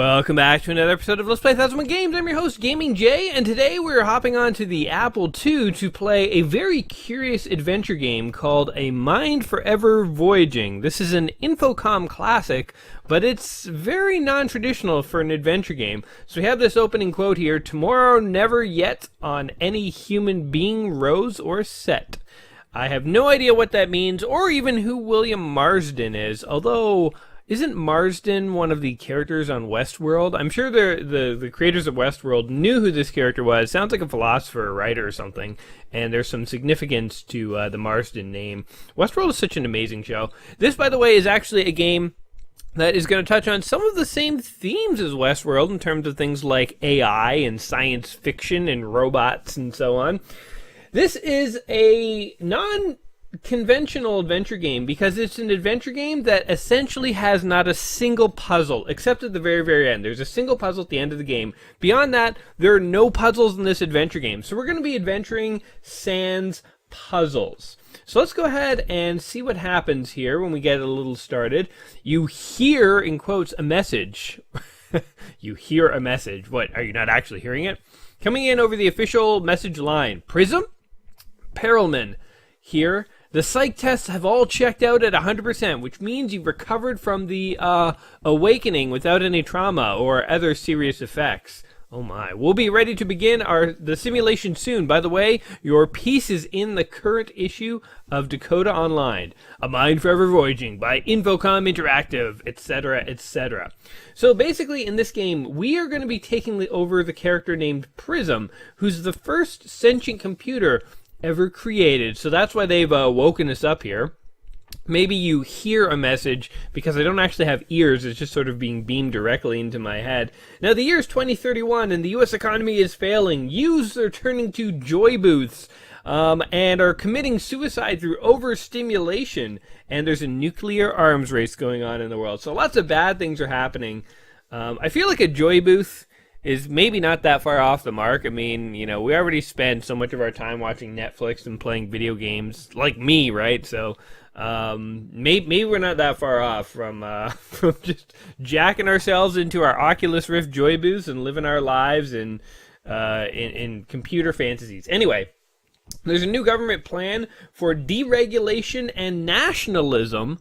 Welcome back to another episode of Let's Play 1001 Games. I'm your host, Gaming Jay, and today we're hopping on to the Apple II to play a very curious adventure game called A Mind Forever Voyaging. This is an Infocom classic, but it's very non-traditional for an adventure game. So we have this opening quote here, "Tomorrow never yet on any human being rose or set." I have no idea what that means, or even who William Marsden is, although... Isn't Marsden one of the characters on Westworld? I'm sure the creators of Westworld knew who this character was. Sounds like a philosopher or writer or something. And there's some significance to the Marsden name. Westworld is such an amazing show. This, by the way, is actually a game that is going to touch on some of the same themes as Westworld in terms of things like AI and science fiction and robots and so on. This is a non-conventional adventure game because it's an adventure game that essentially has not a single puzzle except at the very, very end. There's a single puzzle at the end of the game. Beyond that, there are no puzzles in this adventure game. So we're going to be adventuring sans puzzles. So let's go ahead and see what happens here when we get a little started. You hear, in quotes, a message. You hear a message. What, are you not actually hearing it? Coming in over the official message line. Prism? Perelman here. The psych tests have all checked out at 100%, which means you've recovered from the awakening without any trauma or other serious effects. Oh my. We'll be ready to begin the simulation soon. By the way, your piece is in the current issue of Dakota Online. A Mind Forever Voyaging by Infocom Interactive, etc., etc. So basically in this game, we are going to be taking over the character named Prism, who's the first sentient computer ever created. So that's why they've woken us up here. Maybe you hear a message because I don't actually have ears. It's just sort of being beamed directly into my head. Now the year is 2031 and the US economy is failing. Youths are turning to joy booths and are committing suicide through overstimulation. And there's a nuclear arms race going on in the world. So lots of bad things are happening. I feel like a joy booth is maybe not that far off the mark. I mean, you know, we already spend so much of our time watching Netflix and playing video games, like me, right? So maybe we're not that far off from just jacking ourselves into our Oculus Rift joy booths and living our lives in computer fantasies. Anyway, there's a new government plan for deregulation and nationalism.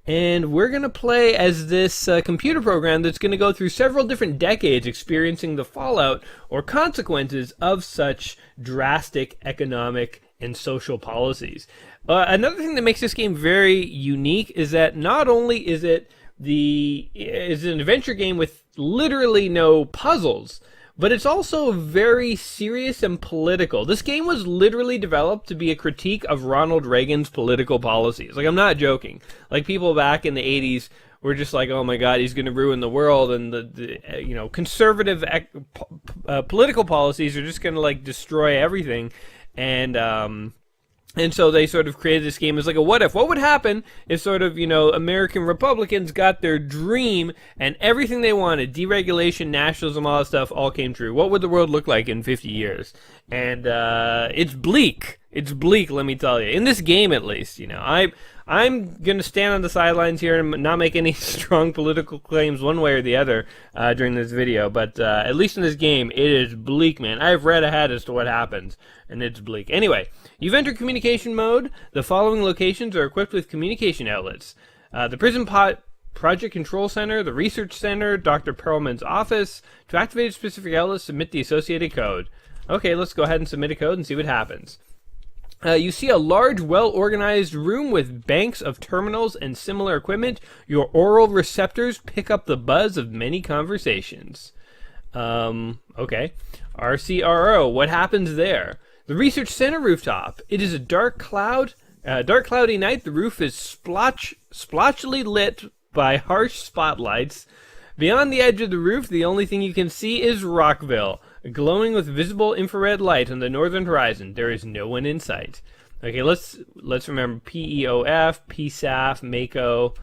And we're going to play as this computer program that's going to go through several different decades experiencing the fallout or consequences of such drastic economic and social policies. Another thing that makes this game very unique is that not only is it an adventure game with literally no puzzles, but it's also very serious and political. This game was literally developed to be a critique of Ronald Reagan's political policies. Like, I'm not joking. Like, people back in the 80s were just like, oh my god, he's going to ruin the world, and the conservative political policies are just going to, like, destroy everything. And so they sort of created this game as like a what if. What would happen if sort of, American Republicans got their dream and everything they wanted, deregulation, nationalism, all that stuff, all came true? What would the world look like in 50 years? And it's bleak. It's bleak, let me tell you. In this game, at least, I'm going to stand on the sidelines here and not make any strong political claims one way or the other during this video. But at least in this game, it is bleak, man. I've read ahead as to what happens, and it's bleak. Anyway, you've entered communication mode. The following locations are equipped with communication outlets. The Prison Project Control Center, the Research Center, Dr. Perlman's office. To activate a specific outlet, submit the associated code. Okay, let's go ahead and submit a code and see what happens. You see a large, well-organized room with banks of terminals and similar equipment. Your oral receptors pick up the buzz of many conversations. Okay. RCRO, what happens there? The Research Center rooftop. It is a dark cloudy night. The roof is splotchily lit by harsh spotlights. Beyond the edge of the roof, the only thing you can see is Rockville, glowing with visible infrared light on the northern horizon. There is no one in sight. Okay, let's remember PEOF, PSAF, MAKO.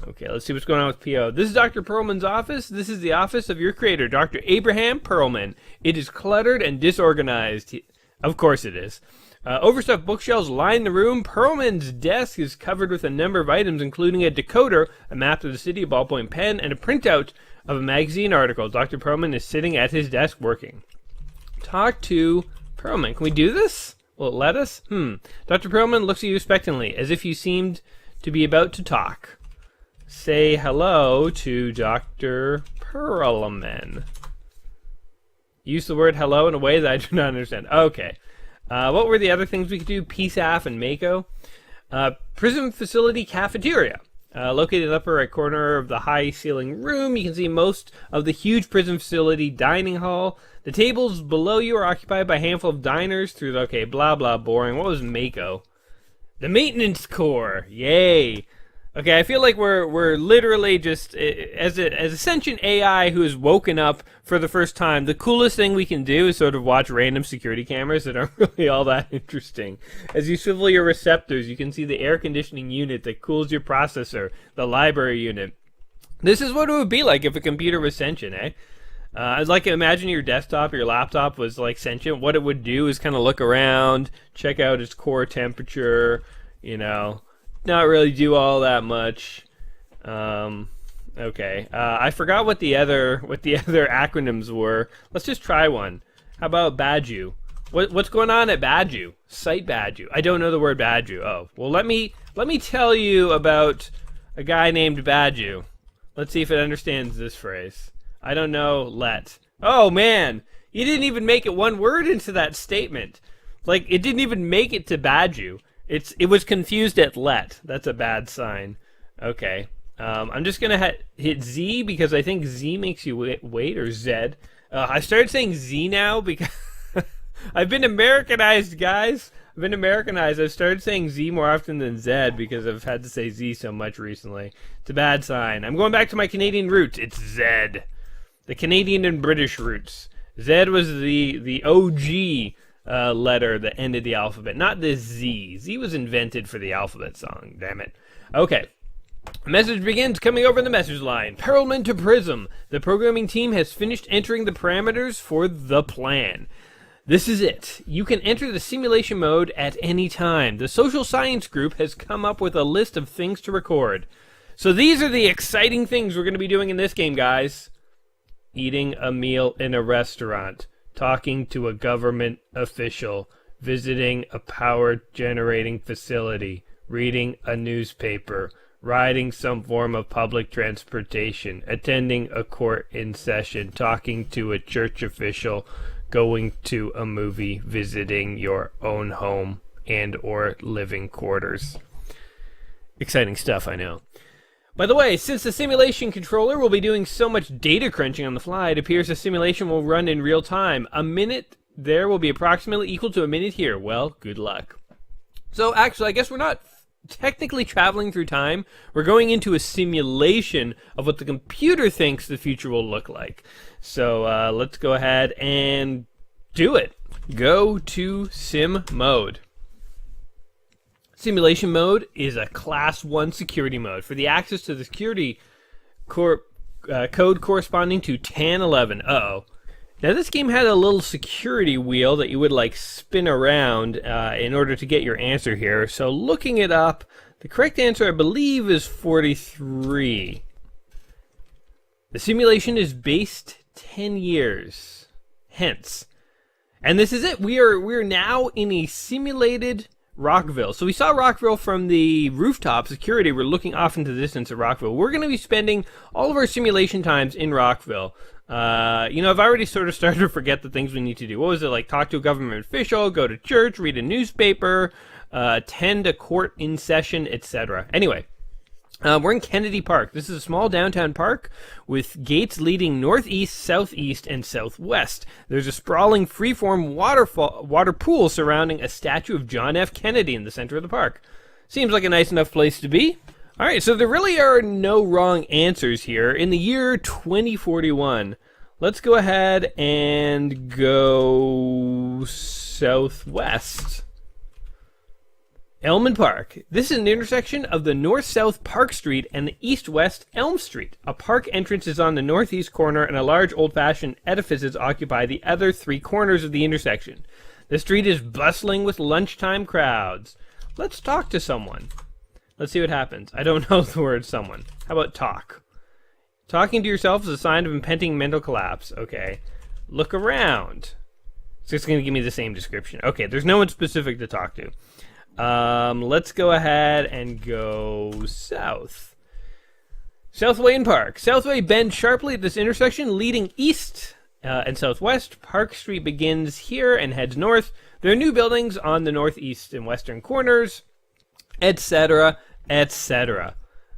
Okay, let's see what's going on with PO. This is Dr. Perlman's office. This is the office of your creator, Dr. Abraham Perlman. It is cluttered and disorganized. Of course it is. Overstuffed bookshelves line the room. Perlman's desk is covered with a number of items, including a decoder, a map of the city, a ballpoint pen, and a printout of a magazine article. Dr. Perlman is sitting at his desk working. Talk to Perlman. Can we do this? Will it let us? Dr. Perlman looks at you expectantly, as if you seemed to be about to talk. Say hello to Dr. Perlman. Use the word hello in a way that I do not understand. Okay. What were the other things we could do? PSAF and Mako. Prison Facility Cafeteria. Located in the upper right corner of the high ceiling room, you can see most of the huge prison facility dining hall. The tables below you are occupied by a handful of diners through the, okay, blah, blah, boring. What was Mako? The maintenance core. Yay. Okay, I feel like we're literally just, as a sentient AI who has woken up for the first time, the coolest thing we can do is sort of watch random security cameras that aren't really all that interesting. As you swivel your receptors, you can see the air conditioning unit that cools your processor, the library unit. This is what it would be like if a computer was sentient, eh? I'd like to imagine your desktop or your laptop was like sentient. What it would do is kind of look around, check out its core temperature, not really do all that much. Okay. I forgot what the other acronyms were. Let's just try one. How about Badju? What's going on at Badju? Site Badju. I don't know the word Badju. Oh, well, let me tell you about a guy named Badju. Let's see if it understands this phrase. I don't know. Let. Oh man, you didn't even make it one word into that statement. Like it didn't even make it to Badju. It was confused at let. That's a bad sign. Okay. I'm just going to hit Z because I think Z makes you wait, or Z. I started saying Z now because I've been Americanized, guys. I've been Americanized. I've started saying Z more often than Z because I've had to say Z so much recently. It's a bad sign. I'm going back to my Canadian roots. It's Z. The Canadian and British roots. Z was the OG letter that ended the alphabet, not this Z. Z was invented for the alphabet song, damn it. Okay. The message begins coming over the message line. Perlman to Prism. The programming team has finished entering the parameters for the plan. This is it. You can enter the simulation mode at any time. The social science group has come up with a list of things to record. So these are the exciting things we're going to be doing in this game, guys. Eating a meal in a restaurant. Talking to a government official, visiting a power generating facility, reading a newspaper, riding some form of public transportation, attending a court in session, talking to a church official, going to a movie, visiting your own home and or living quarters. Exciting stuff, I know. By the way, since the simulation controller will be doing so much data crunching on the fly, it appears the simulation will run in real time. A minute there will be approximately equal to a minute here. Well, good luck. So actually, I guess we're not technically traveling through time. We're going into a simulation of what the computer thinks the future will look like. So let's go ahead and do it. Go to sim mode. Simulation mode is a Class 1 security mode for the access to the security code corresponding to 1011. Uh-oh. Now this game had a little security wheel that you would like spin around in order to get your answer here. So looking it up, the correct answer I believe is 43. The simulation is based 10 years. Hence. And this is it. We're now in a simulated Rockville. So we saw Rockville from the rooftop security. We're looking off into the distance at Rockville. We're going to be spending all of our simulation times in Rockville. I've already sort of started to forget the things we need to do. What was it like? Talk to a government official, go to church, read a newspaper, attend a court in session, etc. Anyway, we're in Kennedy Park. This is a small downtown park with gates leading northeast, southeast, and southwest. There's a sprawling freeform water pool surrounding a statue of John F. Kennedy in the center of the park. Seems like a nice enough place to be. All right, so there really are no wrong answers here. In the year 2041, let's go ahead and go southwest. Elmwood Park. This is an intersection of the north-south Park Street and the east-west Elm Street. A park entrance is on the northeast corner, and a large old-fashioned edifices occupy the other three corners of the intersection. The street is bustling with lunchtime crowds. Let's talk to someone. Let's see what happens. I don't know the word someone. How about talk? Talking to yourself is a sign of impending mental collapse. Okay. Look around. So it's going to give me the same description. Okay, there's no one specific to talk to. Let's go ahead and go south. Southway and Park. Southway bends sharply at this intersection, leading east and southwest. Park Street begins here and heads north. There are new buildings on the northeast and western corners, etc., etc.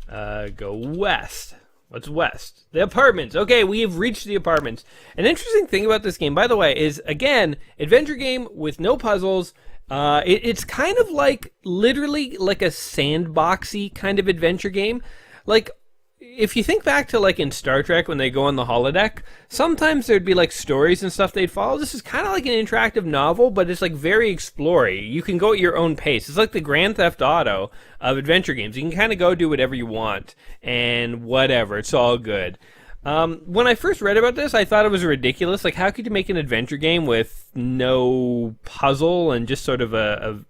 Go west. What's west? The apartments. Okay, we have reached the apartments. An interesting thing about this game, by the way, is, again, adventure game with no puzzles. It's kind of like, literally, like a sandboxy kind of adventure game. Like, if you think back to, like, in Star Trek when they go on the holodeck, sometimes there'd be, like, stories and stuff they'd follow. This is kind of like an interactive novel, but it's, like, very explory. You can go at your own pace. It's like the Grand Theft Auto of adventure games. You can kind of go do whatever you want, and whatever. It's all good. When I first read about this, I thought it was ridiculous. Like, how could you make an adventure game with no puzzle and just sort of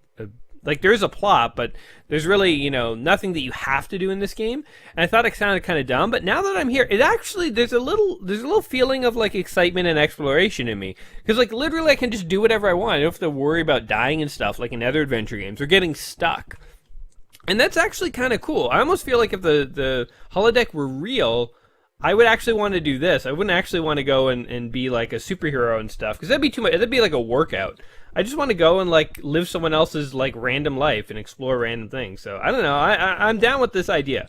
like, there's a plot, but there's really, you know, nothing that you have to do in this game. And I thought it sounded kind of dumb, but now that I'm here, it actually, there's a little feeling of, like, excitement and exploration in me. Because, like, literally I can just do whatever I want. I don't have to worry about dying and stuff like in other adventure games or getting stuck. And that's actually kind of cool. I almost feel like if the holodeck were real, I would actually want to do this. I wouldn't actually want to go and be like a superhero and stuff, because that'd be too much. That'd be like a workout. I just want to go and like live someone else's like random life and explore random things. So I don't know. I'm down with this idea.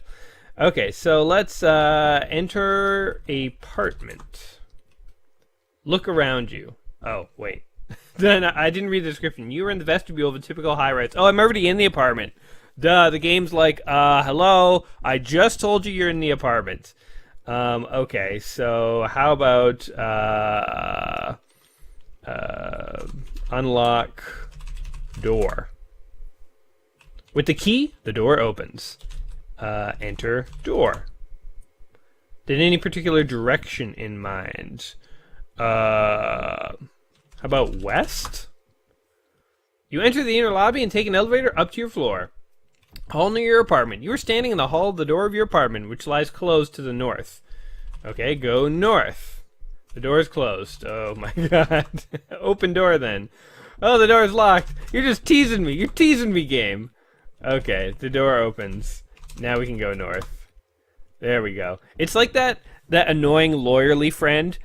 Okay, so let's enter apartment. Look around you. Oh wait, then I didn't read the description. You are in the vestibule of a typical high-rise. Oh, I'm already in the apartment. Duh. The game's like, hello. I just told you you're in the apartment. Okay, so how about unlock door. With the key, the door opens. Enter door. Did any particular direction in mind? How about west? You enter the inner lobby and take an elevator up to your floor. Hall near your apartment. You are standing in the hall of the door of your apartment, which lies closed to the north. Okay, go north. The door is closed. Oh my god. Open door then. Oh, the door is locked. You're just teasing me. You're teasing me, game. Okay, the door opens. Now we can go north. There we go. It's like that annoying lawyerly friend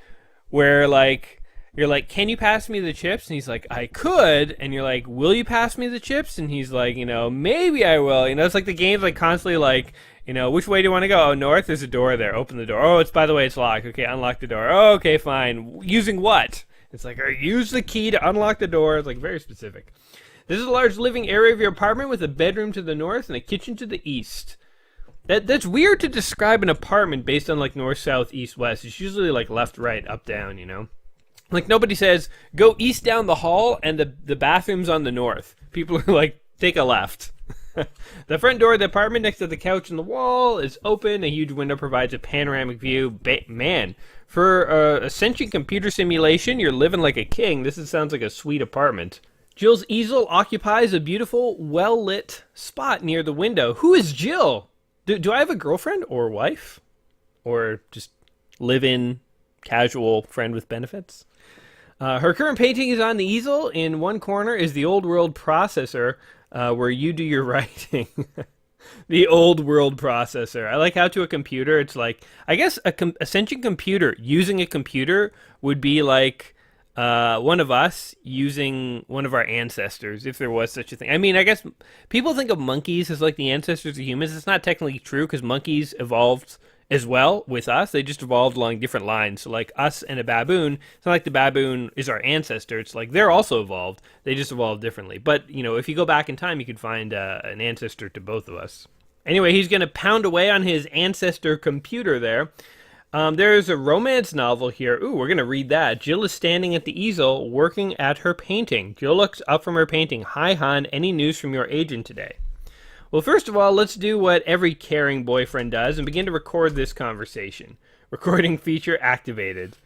where, like, you're like, can you pass me the chips? And he's like, I could. And you're like, will you pass me the chips? And he's like, you know, maybe I will. You know, it's like the game's like constantly like, you know, which way do you want to go? Oh, north, there's a door there. Open the door. Oh, by the way, it's locked. Okay, unlock the door. Oh, okay, fine. Using what? It's like, use the key to unlock the door. It's like very specific. This is a large living area of your apartment with a bedroom to the north and a kitchen to the east. That's weird to describe an apartment based on like north, south, east, west. It's usually like left, right, up, down, you know? Like, nobody says, go east down the hall and the bathroom's on the north. People are like, take a left. The front door of the apartment next to the couch and the wall is open. A huge window provides a panoramic view. Man, for a sentient computer simulation, you're living like a king. Sounds like a sweet apartment. Jill's easel occupies a beautiful, well-lit spot near the window. Who is Jill? Do I have a girlfriend or wife? Or just live-in, casual friend with benefits? Her current painting is on the easel. In one corner is the old world processor, where you do your writing. The old world processor. I like how to a computer, it's like, I guess a sentient computer using a computer would be like one of us using one of our ancestors, if there was such a thing. I mean, I guess people think of monkeys as like the ancestors of humans. It's not technically true because monkeys evolved as well with us. They just evolved along different lines. So like us and a baboon, it's not like the baboon is our ancestor. It's like they're also evolved. They just evolved differently. But, you know, if you go back in time, you could find an ancestor to both of us. Anyway, he's going to pound away on his ancestor computer there. There's a romance novel here. Ooh, we're going to read that. Jill is standing at the easel working at her painting. Jill looks up from her painting. Hi, hon. Any news from your agent today? Well, first of all, let's do what every caring boyfriend does and begin to record this conversation. Recording feature activated.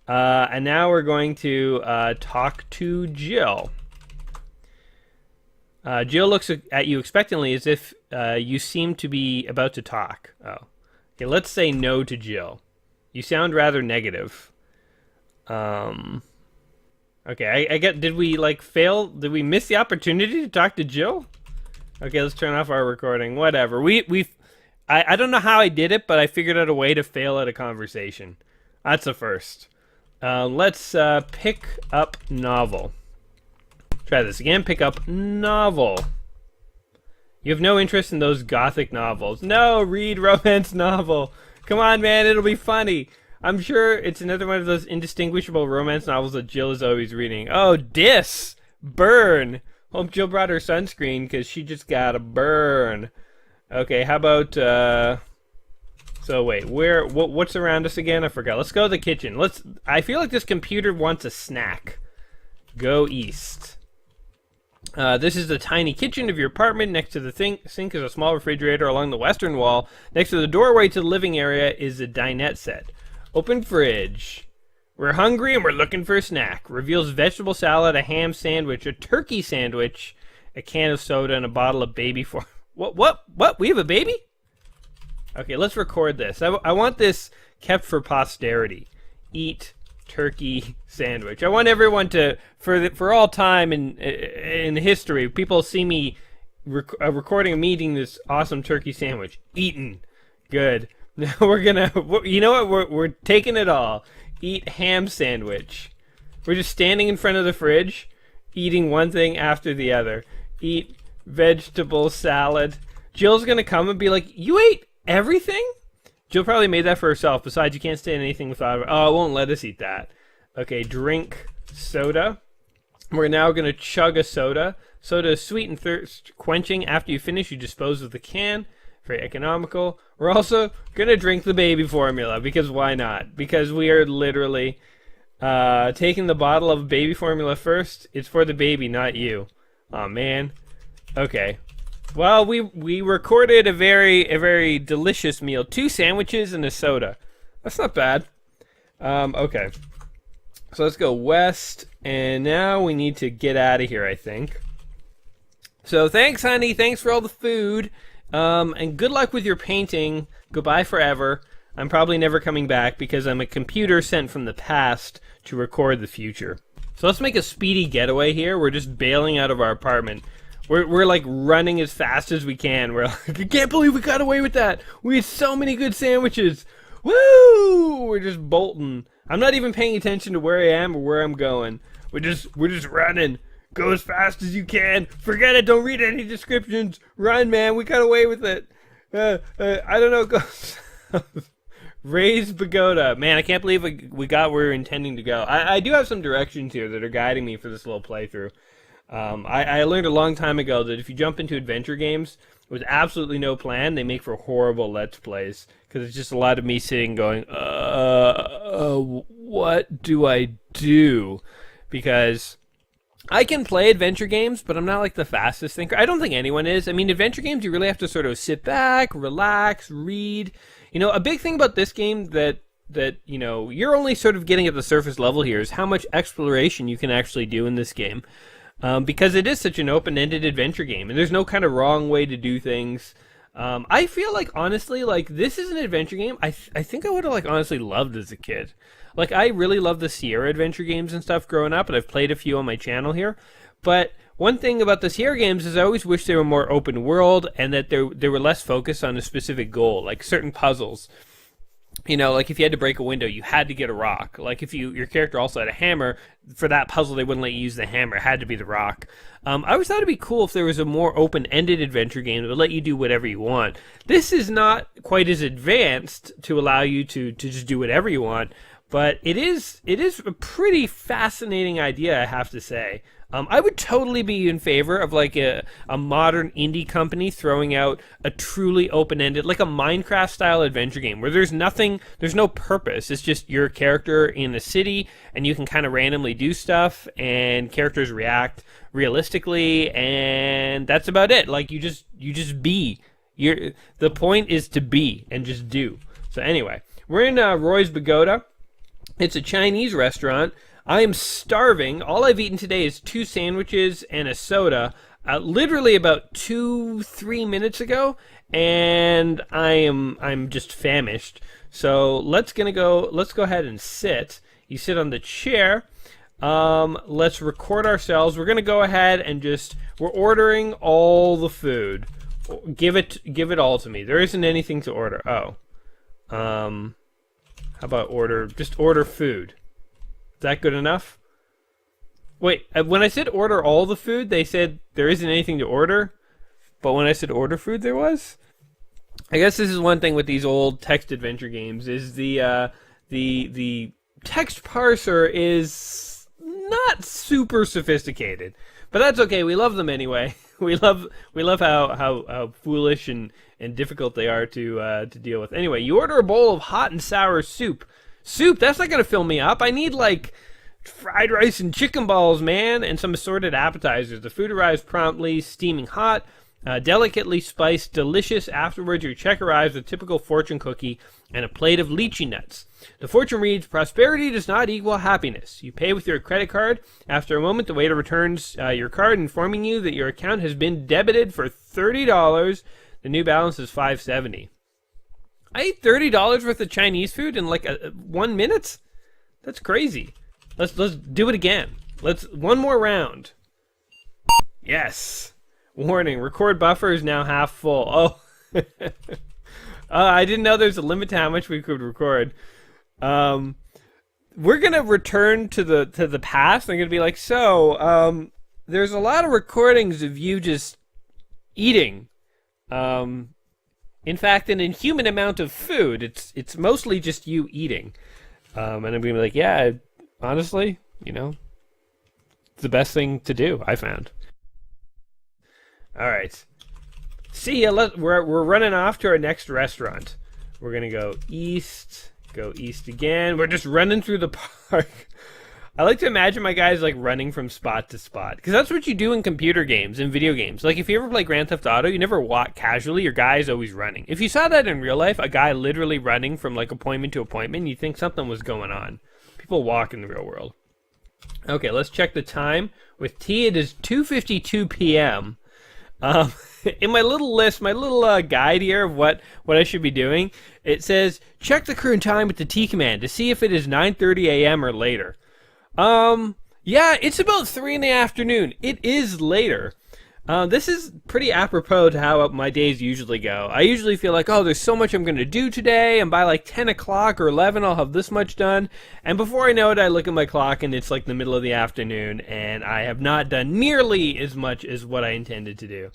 And now we're going to talk to Jill. Jill looks at you expectantly as if you seem to be about to talk. Oh. Okay, let's say no to Jill. You sound rather negative. Okay, I get. Did we like fail? Did we miss the opportunity to talk to Jill? Okay, let's turn off our recording. Whatever. I don't know how I did it, but I figured out a way to fail at a conversation. That's a first. Let's pick up novel. Try this again. Pick up novel. You have no interest in those gothic novels. No, read romance novel. Come on, man, it'll be funny. I'm sure it's another one of those indistinguishable romance novels that Jill is always reading. Oh, dis! Burn! Hope Jill brought her sunscreen, because she just got a burn. Okay, how about, So wait, what's around us again? I forgot. Let's go to the kitchen. I feel like this computer wants a snack. Go east. This is the tiny kitchen of your apartment. Next to the sink is a small refrigerator along the western wall. Next to the doorway to the living area is a dinette set. Open fridge. We're hungry and we're looking for a snack. Reveals vegetable salad, a ham sandwich, a turkey sandwich, a can of soda, and a bottle of baby formula. What? We have a baby? Okay, let's record this. I want this kept for posterity. Eat turkey sandwich. I want everyone to, for all time in history, people see me recording me eating this awesome turkey sandwich. Eaten. Good. Now we're gonna, you know what? We're taking it all. Eat ham sandwich. We're just standing in front of the fridge, eating one thing after the other. Eat vegetable salad. Jill's gonna come and be like, "You ate everything?" Jill probably made that for herself. Besides, you can't stand anything without it. Oh, it won't let us eat that. Okay, drink soda. We're now gonna chug a soda. Soda is sweet and thirst quenching. After you finish, you dispose of the can. Very economical. We're also gonna drink the baby formula, because why not? Because we are literally taking the bottle of baby formula first. It's for the baby, not you. Oh man. Okay. Well, we recorded a very delicious meal. 2 sandwiches and a soda. That's not bad. Okay. So let's go west, and now we need to get out of here, I think. So thanks, honey. Thanks for all the food. And good luck with your painting. Goodbye forever. I'm probably never coming back because I'm a computer sent from the past to record the future. So let's make a speedy getaway here. We're just bailing out of our apartment. We're like running as fast as we can. We're like, I can't believe we got away with that. We had so many good sandwiches. Woo! We're just bolting. I'm not even paying attention to where I am or where I'm going. We're just running. Go as fast as you can. Forget it. Don't read any descriptions. Run, man. We got away with it. I don't know. Go. Raise Pagoda. Man, I can't believe we got where we were intending to go. I do have some directions here that are guiding me for this little playthrough. I learned a long time ago that if you jump into adventure games with absolutely no plan, they make for horrible Let's Plays. Because it's just a lot of me sitting going, what do I do? Because I can play adventure games, but I'm not like the fastest thinker. I don't think anyone is. I mean, adventure games, you really have to sort of sit back, relax, read. You know, a big thing about this game that you know, you're only sort of getting at the surface level here is how much exploration you can actually do in this game. Because it is such an open-ended adventure game, and there's no kind of wrong way to do things. I feel like, honestly, like, this is an adventure game I think I would have, like, honestly loved as a kid. Like, I really love the Sierra adventure games and stuff growing up, and I've played a few on my channel here. But one thing about the Sierra games is I always wish they were more open world, and that they were less focused on a specific goal, like certain puzzles. You know, like if you had to break a window, you had to get a rock. Like if your character also had a hammer, for that puzzle they wouldn't let you use the hammer. It had to be the rock. I always thought it'd be cool if there was a more open-ended adventure game that would let you do whatever you want. This is not quite as advanced to allow you to just do whatever you want, but it is a pretty fascinating idea, I have to say. I would totally be in favor of like a modern indie company throwing out a truly open-ended, like a Minecraft-style adventure game where there's no purpose. It's just your character in a city, and you can kind of randomly do stuff, and characters react realistically, and that's about it. Like you just be. The point is to be and just do. So anyway, we're in Roy's Pagoda. It's a Chinese restaurant. I am starving. All I've eaten today is 2 sandwiches and a soda. literally about 2-3 minutes ago, and I'm just famished. So let's go ahead and sit. You sit on the chair. Let's record ourselves. We're gonna go ahead and we're ordering all the food. Give it all to me. There isn't anything to order. Oh. How about just order food? Is that good enough? Wait, when I said order all the food, they said there isn't anything to order. But when I said order food, there was? I guess this is one thing with these old text adventure games, is the text parser is not super sophisticated. But that's okay, we love them anyway. We love how foolish and difficult they are to deal with. Anyway, you order a bowl of hot and sour soup. Soup, that's not gonna fill me up. I need like fried rice and chicken balls, man, and some assorted appetizers. The food arrives promptly, steaming hot, delicately spiced, delicious. Afterwards, your check arrives with a typical fortune cookie and a plate of lychee nuts. The fortune reads, "Prosperity does not equal happiness." You pay with your credit card. After a moment, the waiter returns your card, informing you that your account has been debited for $30. The new balance is $5.70. I ate $30 worth of Chinese food in like 1 minute? That's crazy. Let's do it again. One more round. Yes. Warning, record buffer is now half full. Oh. I didn't know there's a limit to how much we could record. We're gonna return to the past. I'm gonna be like, there's a lot of recordings of you just eating. In fact, an inhuman amount of food. It's mostly just you eating. And I'm gonna be like, yeah, honestly, it's the best thing to do, I found. All right. See ya. We're running off to our next restaurant. We're gonna go east again. We're just running through the park. I like to imagine my guys like running from spot to spot, because that's what you do in computer games and video games. Like if you ever play Grand Theft Auto, you never walk casually. Your guy is always running. If you saw that in real life, a guy literally running from like appointment to appointment, you'd think something was going on. People walk in the real world. Okay, let's check the time. With T, it is 2:52 p.m. In my little list, my little guide here of what I should be doing, it says, check the current time with the T command to see if it is 9:30 a.m. or later. Yeah, it's about 3 in the afternoon. It is later. This is pretty apropos to how my days usually go. I usually feel like, there's so much I'm going to do today, and by like 10 o'clock or 11, I'll have this much done. And before I know it, I look at my clock, and it's like the middle of the afternoon, and I have not done nearly as much as what I intended to do.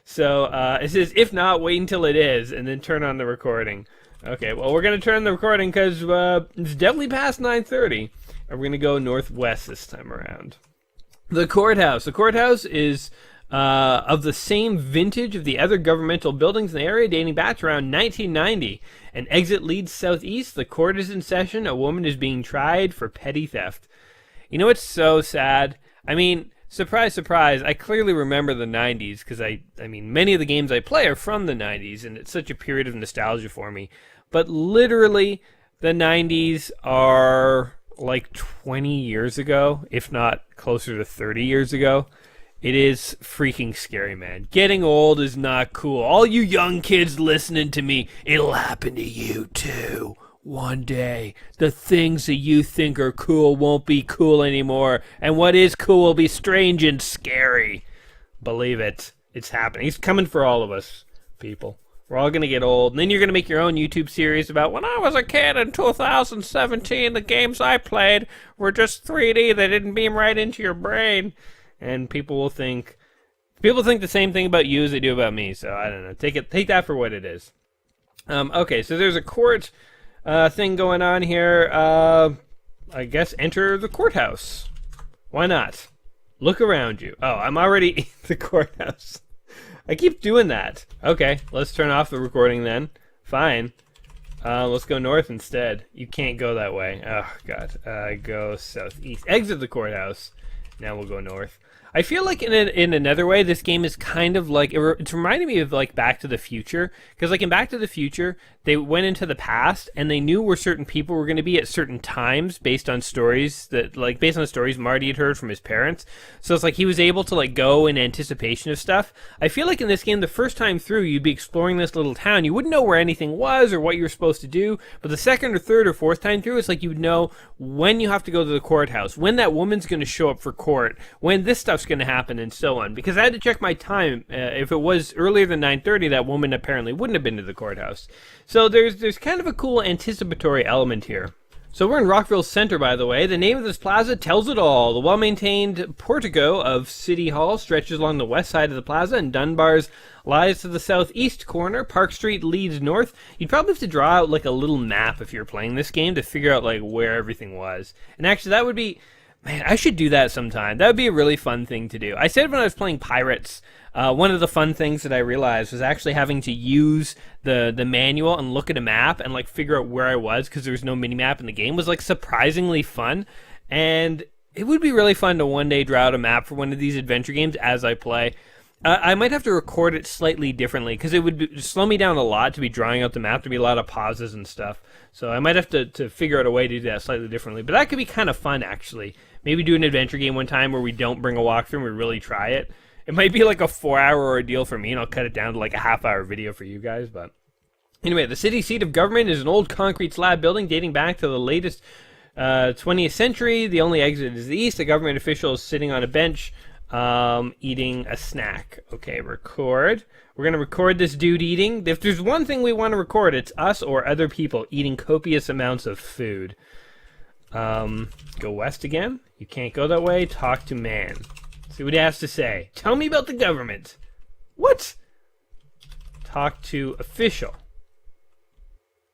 So it says, if not, wait until it is, and then turn on the recording. Okay, well, we're going to turn on the recording because it's definitely past 9:30, and we're going to go northwest this time around. The courthouse. The courthouse is of the same vintage of the other governmental buildings in the area, dating back to around 1990. An exit leads southeast. The court is in session. A woman is being tried for petty theft. You know what's so sad? I mean, surprise, surprise, I clearly remember the 90s because I mean, many of the games I play are from the 90s, and it's such a period of nostalgia for me. But literally, the 90s are like 20 years ago, if not closer to 30 years ago. It is freaking scary, man. Getting old is not cool. All you young kids listening to me, it'll happen to you too. One day, the things that you think are cool won't be cool anymore, and what is cool will be strange and scary. Believe it. It's happening. It's coming for all of us, people. We're all going to get old, and then you're going to make your own YouTube series about when I was a kid in 2017, the games I played were just 3D. They didn't beam right into your brain. And people think the same thing about you as they do about me. So I don't know. Take that for what it is. Okay, so there's a court thing going on here. I guess enter the courthouse. Why not? Look around you. Oh, I'm already in the courthouse. I keep doing that. Okay, let's turn off the recording then. Fine. Let's go north instead. You can't go that way. Oh, God. Go southeast. Exit the courthouse. Now we'll go north. I feel like in another way, this game is kind of like it's reminding me of like Back to the Future, because like in Back to the Future, they went into the past and they knew where certain people were going to be at certain times based on stories Marty had heard from his parents. So it's like he was able to like go in anticipation of stuff. I feel like in this game, the first time through, you'd be exploring this little town. You wouldn't know where anything was or what you were supposed to do, but the second or third or fourth time through, it's like you would know when you have to go to the courthouse, when that woman's going to show up for court, when this stuff's going to happen, and so on. Because I had to check my time. If it was earlier than 9:30, that woman apparently wouldn't have been to the courthouse. So there's kind of a cool anticipatory element here. So we're in Rockville Center, by the way. The name of this plaza tells it all. The well-maintained portico of City Hall stretches along the west side of the plaza, and Dunbar's lies to the southeast corner. Park Street leads north. You'd probably have to draw out like a little map if you're playing this game to figure out like where everything was. And actually, that would be... Man, I should do that sometime. That would be a really fun thing to do. I said when I was playing Pirates, one of the fun things that I realized was actually having to use the manual and look at a map and like figure out where I was, because there was no mini-map in the game, was like surprisingly fun. And it would be really fun to one day draw out a map for one of these adventure games as I play. I might have to record it slightly differently, because it would slow me down a lot to be drawing out the map. There'd be a lot of pauses and stuff. So I might have to figure out a way to do that slightly differently. But that could be kind of fun, actually. Maybe do an adventure game one time where we don't bring a walkthrough and we really try it. It might be like a 4-hour ordeal for me, and I'll cut it down to like a half-hour video for you guys. But anyway, the city seat of government is an old concrete slab building dating back to the latest 20th century. The only exit is the east. A government official is sitting on a bench eating a snack. Okay, record. We're going to record this dude eating. If there's one thing we want to record, it's us or other people eating copious amounts of food. Go west again. You can't go that way. Talk to man. See what he has to say. Tell me about the government. What? Talk to official.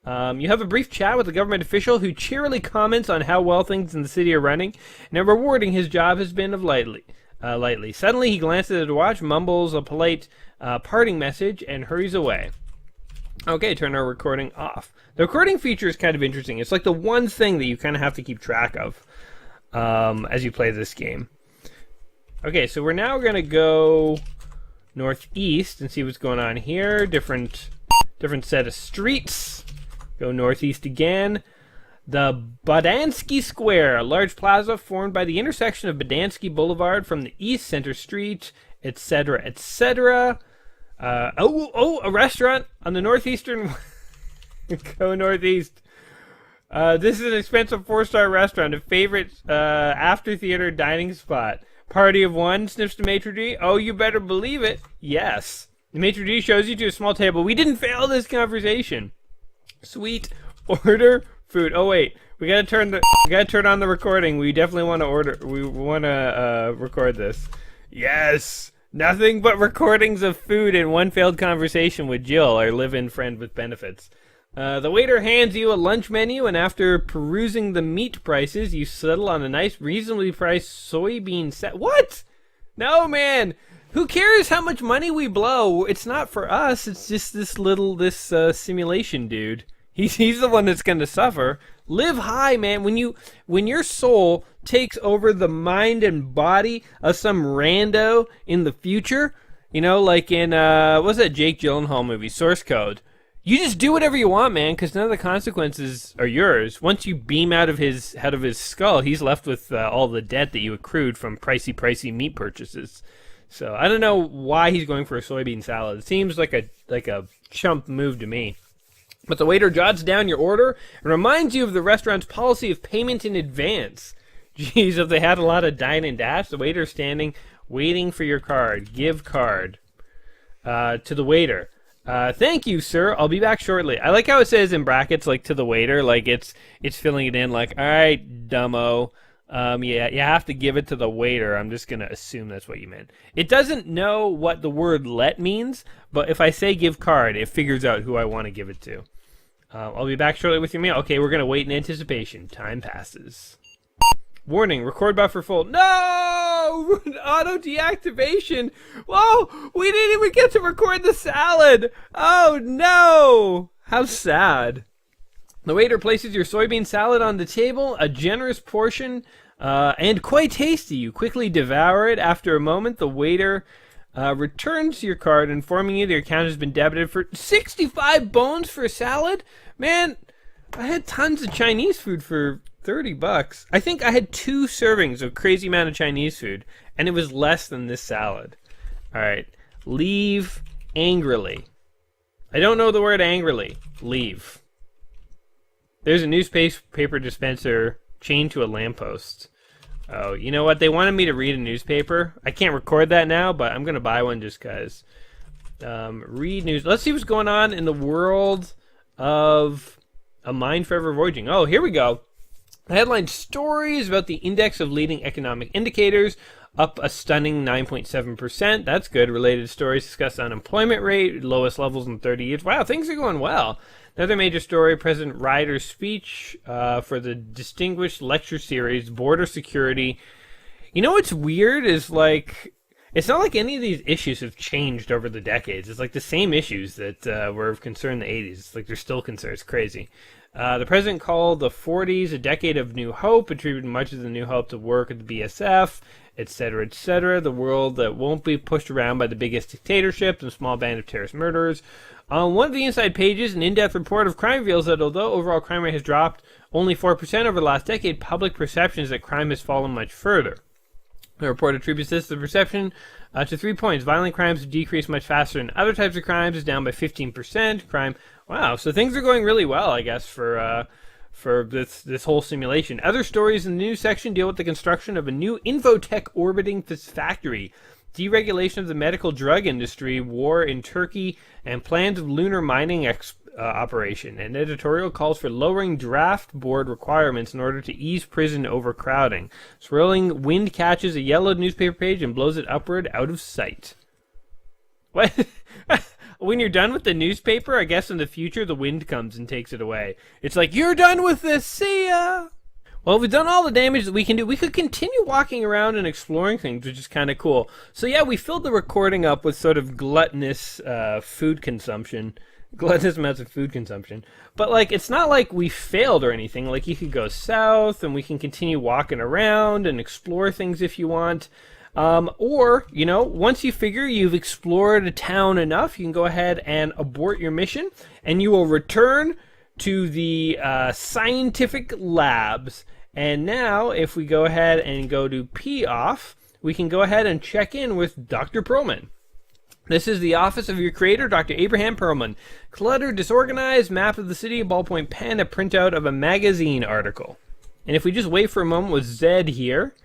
You have a brief chat with a government official who cheerily comments on how well things in the city are running and how rewarding his job has been of lightly. Suddenly, he glances at his watch, mumbles a polite parting message, and hurries away. Okay, turn our recording off. The recording feature is kind of interesting. It's like the one thing that you kind of have to keep track of as you play this game. Okay, so we're now going to go northeast and see what's going on here. Different set of streets. Go northeast again. The Bodansky Square, a large plaza formed by the intersection of Bodansky Boulevard from the east, Center Street, etc., etc. A restaurant on the northeastern... Go northeast. This is an expensive 4-star restaurant, a favorite after-theater dining spot. Party of one, sniffs the maitre d'. Oh, you better believe it. Yes. The maitre d' shows you to a small table. We didn't fail this conversation. Sweet. Order food. Oh wait, we gotta turn on the recording. We definitely want to order. We want to record this. Yes. Nothing but recordings of food and one failed conversation with Jill, our live-in friend with benefits. The waiter hands you a lunch menu, and after perusing the meat prices, you settle on a nice, reasonably priced soybean set. What? No, man. Who cares how much money we blow? It's not for us. It's just this simulation dude. He's the one that's going to suffer. Live high, man. When your soul takes over the mind and body of some rando in the future, you know, like in what's that Jake Gyllenhaal movie, Source Code? You just do whatever you want, man, because none of the consequences are yours. Once you beam out of his skull, he's left with all the debt that you accrued from pricey meat purchases. So I don't know why he's going for a soybean salad. It seems like a chump move to me. But the waiter jots down your order and reminds you of the restaurant's policy of payment in advance. Geez, if they had a lot of dine and dash, the waiter's standing, waiting for your card. Give card. To the waiter. Thank you, sir. I'll be back shortly. I like how it says in brackets, like, to the waiter, like it's filling it in, like, all right, dumbo. Yeah, you have to give it to the waiter. I'm just going to assume that's what you meant. It doesn't know what the word let means, but if I say give card, it figures out who I want to give it to. I'll be back shortly with your meal. Okay, we're going to wait in anticipation. Time passes. Warning, record buffer full. No! Auto deactivation. Whoa, we didn't even get to record the salad. Oh, no. How sad. The waiter places your soybean salad on the table, a generous portion, and quite tasty. You quickly devour it. After a moment, the waiter returns your card, informing you that your account has been debited for 65 bones for a salad. Man, I had tons of Chinese food for $30. I think I had 2 servings of crazy amount of Chinese food, and it was less than this salad. All right, leave angrily. I don't know the word angrily. Leave. There's a newspaper dispenser chained to a lamppost. Oh, you know what? They wanted me to read a newspaper. I can't record that now, but I'm going to buy one just because. Read news. Let's see what's going on in the world of A Mind Forever Voyaging. Oh, here we go. The headline stories about the index of leading economic indicators, up a stunning 9.7%. That's good. Related stories discuss unemployment rate, lowest levels in 30 years. Wow, things are going well. Another major story, President Ryder's speech for the distinguished lecture series, Border Security. You know what's weird is, like, it's not like any of these issues have changed over the decades. It's like the same issues that were of concern in the 80s. It's like they're still concerned. It's crazy. The president called the 40s a decade of new hope, attributed much of the new hope to work at the BSF, etc., etc. The world that won't be pushed around by the biggest dictatorships and small band of terrorist murderers. On one of the inside pages, an in-depth report of crime reveals that although overall crime rate has dropped only 4% over the last decade, public perception is that crime has fallen much further. The report attributes this to the perception to 3 points. Violent crimes have decreased much faster than other types of crimes, is down by 15%. Crime, wow, so things are going really well, I guess, for this whole simulation. Other stories in the news section deal with the construction of a new infotech orbiting factory, deregulation of the medical drug industry, war in Turkey, and plans of lunar mining operation. An editorial calls for lowering draft board requirements in order to ease prison overcrowding. Swirling wind catches a yellow newspaper page and blows it upward out of sight. What? When you're done with the newspaper, I guess in the future the wind comes and takes it away. It's like, you're done with this, see ya! Well, we've done all the damage that we can do. We could continue walking around and exploring things, which is kind of cool. So yeah, we filled the recording up with sort of gluttonous food consumption. Gluttonous amounts of food consumption. But, like, it's not like we failed or anything. Like, you could go south, and we can continue walking around and explore things if you want. Or, you know, once you figure you've explored a town enough, you can go ahead and abort your mission, and you will return to the scientific labs. And now, if we go ahead and go to P off, we can go ahead and check in with Dr. Perlman. This is the office of your creator, Dr. Abraham Perlman. Cluttered, disorganized, map of the city, a ballpoint pen, a printout of a magazine article. And if we just wait for a moment with Zed here,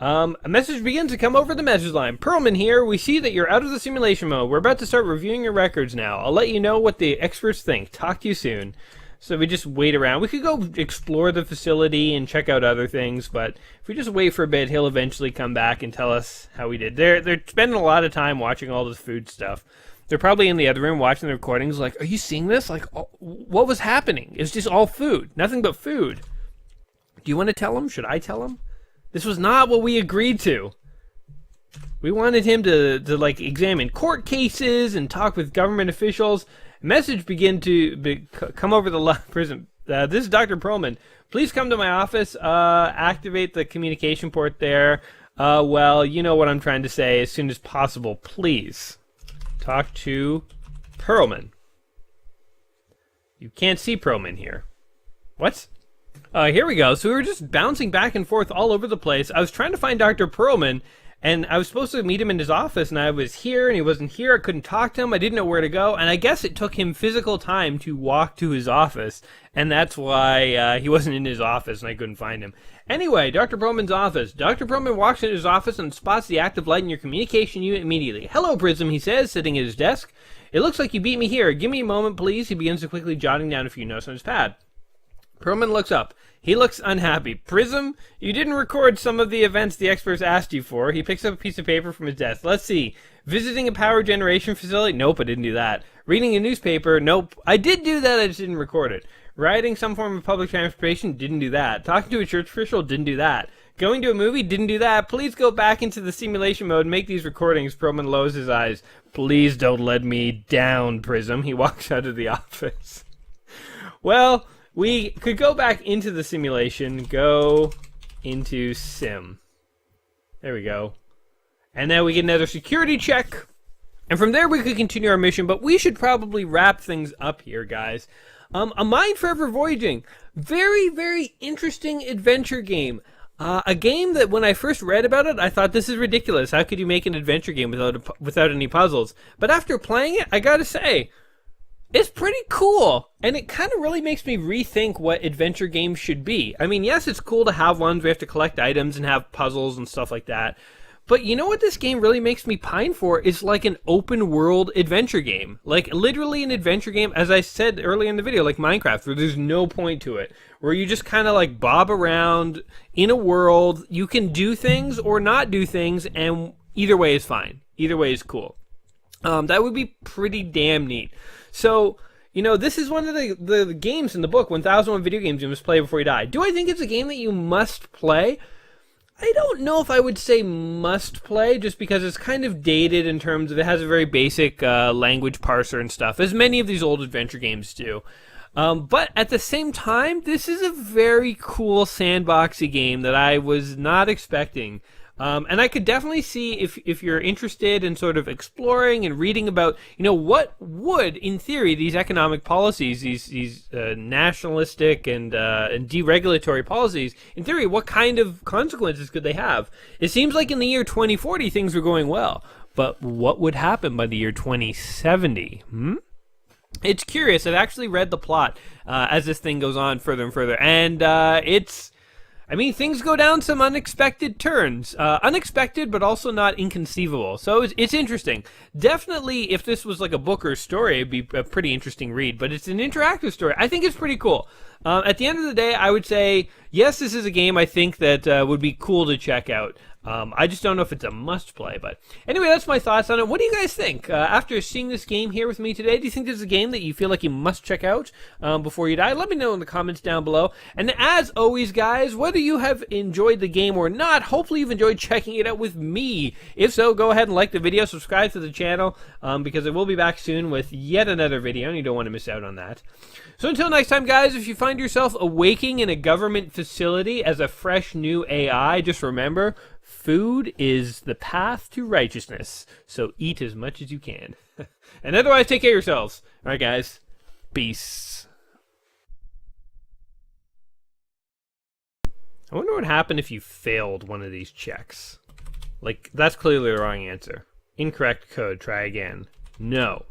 a message begins to come over the message line. Perlman here, we see that you're out of the simulation mode. We're about to start reviewing your records now. I'll let you know what the experts think. Talk to you soon. So we just wait around. We could go explore the facility and check out other things, but if we just wait for a bit, he'll eventually come back and tell us how we did. They're spending a lot of time watching all this food stuff. They're probably in the other room watching the recordings like, are you seeing this? Like, what was happening? It's just all food. Nothing but food. Do you want to tell him? Should I tell him? This was not what we agreed to. We wanted him to like examine court cases and talk with government officials. Message begin to come over the prison. This is Dr. Perlman. Please come to my office. Activate the communication port there. Well, you know what I'm trying to say. As soon as possible, please. Talk to Perlman. You can't see Perlman here. What? Here we go. So we were just bouncing back and forth all over the place. I was trying to find Dr. Perlman, and I was supposed to meet him in his office, and I was here, and he wasn't here. I couldn't talk to him. I didn't know where to go, and I guess it took him physical time to walk to his office, and that's why he wasn't in his office, and I couldn't find him. Anyway, Dr. Perlman's office. Dr. Perlman walks into his office and spots the active light in your communication unit immediately. Hello, Prism, he says, sitting at his desk. It looks like you beat me here. Give me a moment, please. He begins to quickly jotting down a few notes on his pad. Perlman looks up. He looks unhappy. Prism, you didn't record some of the events the experts asked you for. He picks up a piece of paper from his desk. Let's see. Visiting a power generation facility? Nope, I didn't do that. Reading a newspaper? Nope. I did do that, I just didn't record it. Riding some form of public transportation? Didn't do that. Talking to a church official? Didn't do that. Going to a movie? Didn't do that. Please go back into the simulation mode and make these recordings. Perlman lowers his eyes. Please don't let me down, Prism. He walks out of the office. Well, we could go back into the simulation, go into sim. There we go. And now we get another security check. And from there we could continue our mission, but we should probably wrap things up here, guys. A Mind Forever Voyaging. Very, very interesting adventure game. A game that when I first read about it, I thought, this is ridiculous. How could you make an adventure game without any puzzles? But after playing it, I gotta say, it's pretty cool. And it kind of really makes me rethink what adventure games should be. I mean, yes, it's cool to have ones where you have to collect items and have puzzles and stuff like that. But you know what this game really makes me pine for is like an open world adventure game. Like literally an adventure game, as I said earlier in the video, like Minecraft, where there's no point to it. Where you just kind of like bob around in a world. You can do things or not do things, and either way is fine. Either way is cool. That would be pretty damn neat. So, you know, this is one of the games in the book, 1001 Video Games You Must Play Before You Die. Do I think it's a game that you must play? I don't know if I would say must play, just because it's kind of dated in terms of it has a very basic language parser and stuff, as many of these old adventure games do. But at the same time, this is a very cool sandboxy game that I was not expecting. And I could definitely see if you're interested in sort of exploring and reading about, you know, what would, in theory, these economic policies, these nationalistic and deregulatory policies, in theory, what kind of consequences could they have? It seems like in the year 2040, things were going well. But what would happen by the year 2070? It's curious. I've actually read the plot as this thing goes on further and further. And I mean, things go down some unexpected turns. Unexpected, but also not inconceivable. So it's interesting. Definitely, if this was like a book or a story, it'd be a pretty interesting read. But it's an interactive story. I think it's pretty cool. At the end of the day, I would say, yes, this is a game I think that would be cool to check out. I just don't know if it's a must-play, but anyway, that's my thoughts on it. What do you guys think? After seeing this game here with me today, do you think this is a game that you feel like you must check out before you die? Let me know in the comments down below. And as always, guys, whether you have enjoyed the game or not, hopefully you've enjoyed checking it out with me. If so, go ahead and like the video, subscribe to the channel, because I will be back soon with yet another video, and you don't want to miss out on that. So until next time, guys, if you find yourself awaking in a government facility as a fresh new AI, just remember, food is the path to righteousness, so eat as much as you can. And otherwise, take care of yourselves. All right, guys. Peace. I wonder what happened if you failed one of these checks. Like, that's clearly the wrong answer. Incorrect code. Try again. No.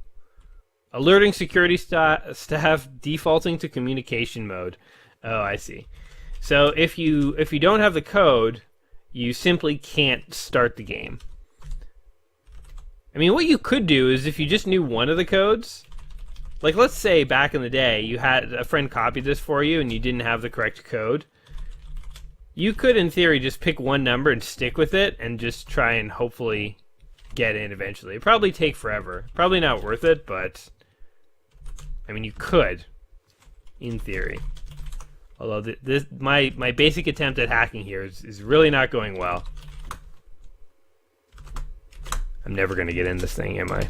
Alerting security staff defaulting to communication mode. Oh, I see. So if you don't have the code, you simply can't start the game. I mean, what you could do is if you just knew one of the codes, like let's say back in the day you had a friend copy this for you and you didn't have the correct code, you could in theory just pick one number and stick with it and just try and hopefully get in eventually. It'd probably take forever. Probably not worth it, but I mean, you could, in theory. Although my basic attempt at hacking here is really not going well. I'm never going to get in this thing, am I?